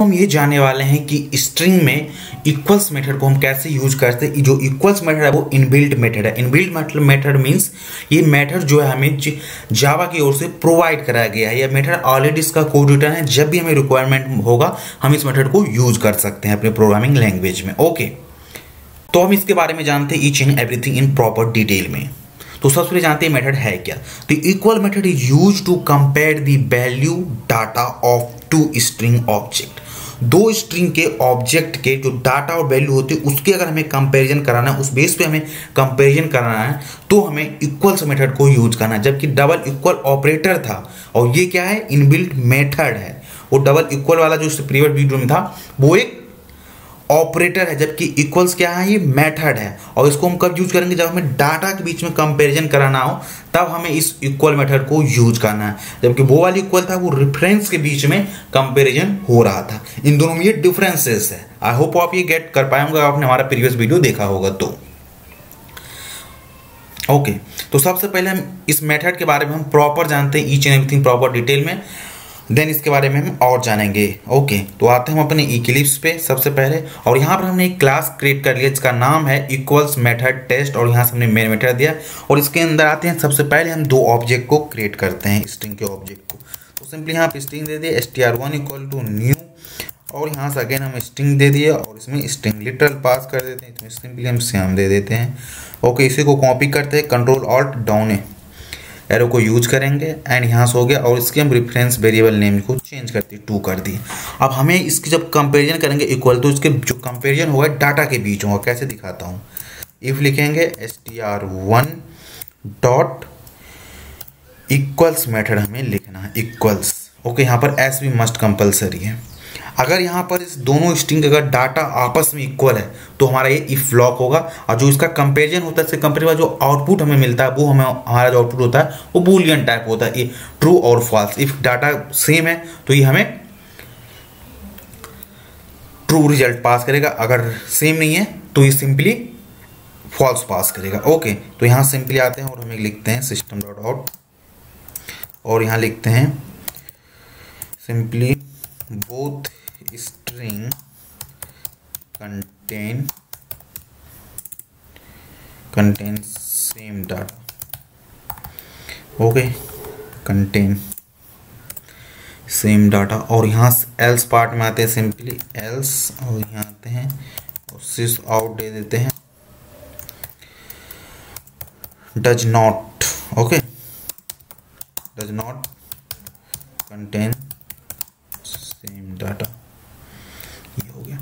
हम ये जानने वाले हैं कि स्ट्रिंग में इक्वल्स मेथड को हम कैसे यूज करते हैं। जो इक्वल्स मेथड है वो इनबिल्ट मेथड है। इनबिल्ट मेथड मींस ये मेथड जो है हमें जावा की ओर से प्रोवाइड कराया गया है। यह मेथड ऑलरेडी इसका कोड रिटर्न है, जब भी हमें रिक्वायरमेंट होगा हम इस मेथड को यूज कर सकते हैं अपने प्रोग्रामिंग लैंग्वेज में। ओके, तो हम इसके बारे में जानते हैं each and everything in proper detail में। तो सबसे पहले जानते हैं मेथड है क्या। तो equal method is use to compare the value data of two string object. दो स्ट्रिंग के ऑब्जेक्ट के जो डाटा और वैल्यू होती है उसके अगर हमें कंपैरिजन कराना है, उस बेस पे हमें कंपैरिजन कराना है तो हमें इक्वल्स मेथड को यूज करना है। जबकि डबल इक्वल ऑपरेटर था और ये क्या है, इनबिल्ट मेथड है। वो डबल इक्वल वाला जो प्रीवियस वीडियो में था वो एक ऑपरेटर है, जबकि इक्वल्स क्या है, ये मेथड है। और इसको हम कब यूज करेंगे, जब हमें डाटा के बीच में कंपैरिजन कराना हो तब हमें इस इक्वल मेथड को यूज करना है। जबकि वो वाली इक्वल था वो रेफरेंस के बीच में कंपैरिजन हो रहा था। इन दोनों में ये डिफरेंसेस है। आई होप आप ये गेट कर पाएंगे, आपने हमारा प्रीवियस वीडियो देखा होगा तो। ओके, तो सबसे पहले हम इस मेथड के बारे में हम प्रॉपर जानते हैं, each and everything proper detail में, देन इसके बारे में हम और जानेंगे। ओके, तो आते हैं हम अपने इक्लिप्स पे सबसे पहले। और यहाँ पर हमने एक क्लास क्रिएट कर लिया जिसका नाम है इक्वल्स मेथड टेस्ट, और यहाँ से हमने मेन मेथड दिया। और इसके अंदर आते हैं, सबसे पहले हम दो ऑब्जेक्ट को क्रिएट करते हैं, स्ट्रिंग के ऑब्जेक्ट को। तो सिंपली यहाँ पे स्ट्रिंग दे दिए str1 इक्वल टू न्यू, और यहाँ से अगेन हम स्ट्रिंग दे दिए और इसमें स्ट्रिंग लिटरल पास कर देते हैं। इसमें सिंपली हम श्याम दे देते हैं। ओके, इसी को कॉपी करते हैं, कंट्रोल ऑल्ट डाउन एरो को यूज करेंगे एंड यहाँ से हो गया। और इसके हम रेफरेंस वेरिएबल नेम को चेंज करते 2 कर दिए। अब हमें इसकी जब कंपैरिजन करेंगे इक्वल, तो इसके जो कंपैरिजन होगा डाटा के बीच होगा। कैसे दिखाता हूँ, इफ लिखेंगे str1 डॉट इक्वल्स मेथड हमें लिखना है इक्वल्स। ओके, यहाँ पर एस भी मस्ट कंपलसरी है। अगर यहाँ पर इस दोनों स्ट्रिंग अगर डाटा आपस में इक्वल है तो हमारा ये इफ ब्लॉक होगा, और जो इसका कंपैरिजन होता है इससे कंपैरिजन जो आउटपुट हमें मिलता है वो हमारा जो आउटपुट होता है वो बूलियन टाइप होता है, ये ट्रू और फॉल्स। इफ डाटा सेम है तो ये हमें ट्रू रिजल्ट पास करेगा, अगर सेम नहीं है तो ये सिंपली फॉल्स पास करेगा। ओके, तो यहाँ सिंपली आते हैं और हमें लिखते हैं सिस्टम डॉट आउट, और यहाँ लिखते हैं simply both string contain same data। Okay, contain same data। और यहाँ else पार्ट में आते हैं, सिंपली else, और यहाँ आते हैं और sys out दे देते हैं does not। Okay, does not contain same data, ये हो गया।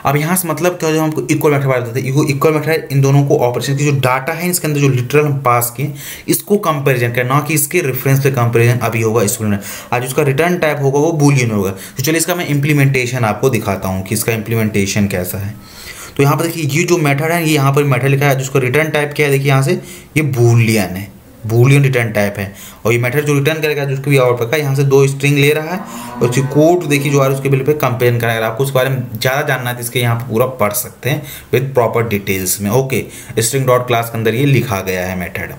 अब यहाँ से मतलब क्या, जो हमको इक्वल मेथड बात करते हैं, इक्वल मेथड इन दोनों को ऑपरेशन की जो डाटा है इसके अंदर जो लिटरल हम पास किए इसको कंपैरिजन करना, ना कि इसके रेफरेंस पे कंपैरिजन अभी होगा स्टूडेंट। आज उसका रिटर्न टाइप होगा वो बूलियन होगा। तो चलिए इसका मैं इंप्लीमेंटेशन आपको दिखाता हूँ कि इसका इंप्लीमेंटेशन कैसा है। तो यहाँ पर देखिए ये जो मेथड है, ये यहाँ पर मेथड लिखा है जिसका रिटर्न टाइप क्या है, देखिए यहाँ से ये बूलियन है, बूलियन रिटर्न टाइप है। और ये मेथड जो रिटर्न करेगा जिसको भी आउटपुट का, यहाँ से 2 स्ट्रिंग ले रहा है और उसकी कोड देखिए जो आ रहा है उसके बिल पे कंपेयर करेगा। आपको उस बारे में ज़्यादा जानना है तो इसके यहाँ पे पूरा पढ़ सकते हैं विद प्रॉपर डिटेल्स में। ओके, स्ट्रिंग डॉट क्लास के अंदर ये लिखा गया है मेथड।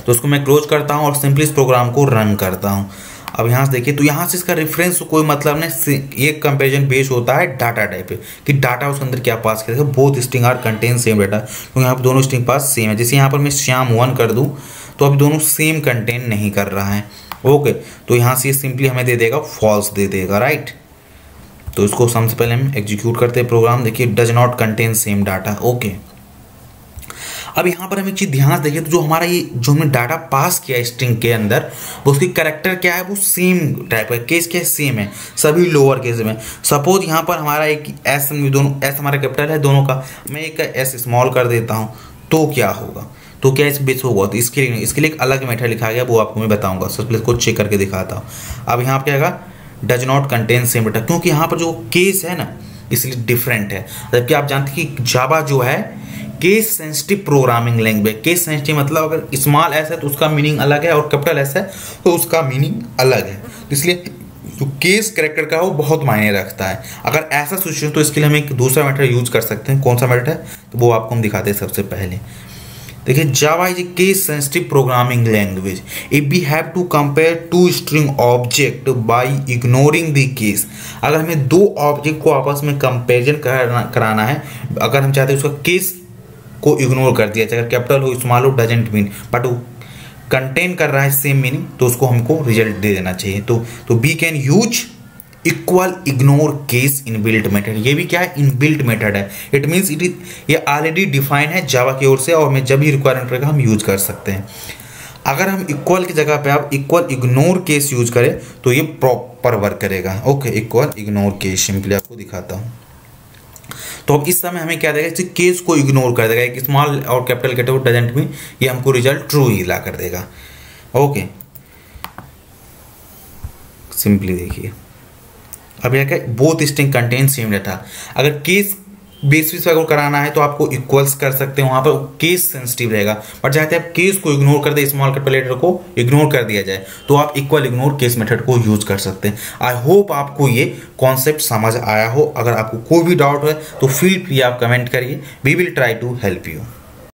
तो उसको मैं क्लोज करता हूँ और सिंपली इस प्रोग्राम को रन करता हूँ। अब यहाँ से देखिए, तो यहाँ से इसका रेफरेंस कोई मतलब नहीं, ये कंपैरिजन बेस होता है डाटा टाइप पे कि डाटा उसके अंदर क्या पास करेगा। Both string are contain same data, तो यहाँ पर दोनों स्ट्रिंग पास सेम है। जैसे यहाँ पर मैं श्याम 1 कर दूँ तो अभी दोनों सेम कंटेन नहीं कर रहा है। ओके, तो यहाँ से सिंपली हमें दे देगा फॉल्स दे देगा, राइट। तो इसको सबसे पहले हम एग्जीक्यूट करते हैं प्रोग्राम। देखिए does not contain same data. Okay, अब यहाँ पर हम एक चीज़ ध्यान से देखिए, तो जो हमारा ये जो हमने डाटा पास किया स्ट्रिंग के अंदर वो उसकी कैरेक्टर क्या है, वो सेम टाइप का, केस क्या सेम है, सभी लोअर केस में। सपोज यहाँ पर हमारा एक एस, दोनों एस हमारा कैपिटल है दोनों का, मैं एक एस स्मॉल कर देता हूँ तो क्या होगा, तो क्या इस बेस होगा। तो इसके लिए एक अलग मेथड लिखा गया, वो आपको मैं बताऊंगा। सबसे पहले इसको चेक करके दिखाता हूँ। अब यहाँ पर क्या आएगा, does not contain same data, क्योंकि यहाँ पर जो केस है ना इसलिए डिफरेंट है। जबकि आप जानते हैं कि जावा जो है case sensitive programming language. Case sensitive मतलब अगर स्मॉल एस है तो उसका मीनिंग अलग है और कैपिटल एस है तो उसका मीनिंग अलग है। इसलिए जो केस कैरेक्टर का वो बहुत मायने रखता है। अगर ऐसा सिचुएशन तो इसके लिए हम एक दूसरा मेथड यूज कर सकते हैं। कौन सा मेथड है तो वो आपको हम दिखाते हैं सबसे पहले। देखिए Java is a case sensitive programming language if we have to compare two string object by ignoring the case. अगर हमें दो ऑब्जेक्ट को आपस में कंपेरिजन कराना है, अगर हम चाहते हैं उसका केस को इग्नोर कर दिया, चाहे कैपिटल हो स्मॉल हो डजेंट मीन, बट वो कंटेन कर रहा है सेम मीनिंग, तो उसको हमको रिजल्ट दे देना चाहिए। तो we can use equal ignore case in built method. ये भी क्या है, इन बिल्ट मेथड है। इट मीन्स इट इज, ये ऑलरेडी डिफाइन है जावा की ओर से, और हमें जब भी रिक्वायरमेंट रहेगा हम यूज कर सकते हैं। अगर हम इक्वल की जगह पे आप इक्वल इग्नोर केस यूज करें तो ये प्रॉपर वर्क करेगा। Okay, equal ignore case simply आपको दिखाता हूँ। तो अब इस समय हमें क्या देगा, इस केस को इग्नोर कर देगा, एक स्मॉल और कैपिटल कैटेगरी डजेंट मीन, ये हमको रिजल्ट ट्रू ही ला कर देगा। ओके, सिंपली देखिए अब यह क्या, both string contain same data. अगर केस बेसिस पर कराना है तो आपको इक्वल्स कर सकते हैं, वहां पर केस सेंसिटिव रहेगा। बट चाहते हैं आप केस को इग्नोर कर दे, स्मॉल कैपिटल लेटर को इग्नोर कर दिया जाए, तो आप इक्वल इग्नोर केस मेथड को यूज कर सकते हैं। आई होप आपको ये कॉन्सेप्ट समझ आया हो। अगर आपको कोई भी डाउट है तो फील फ्री आप कमेंट करिए, we will try to help you.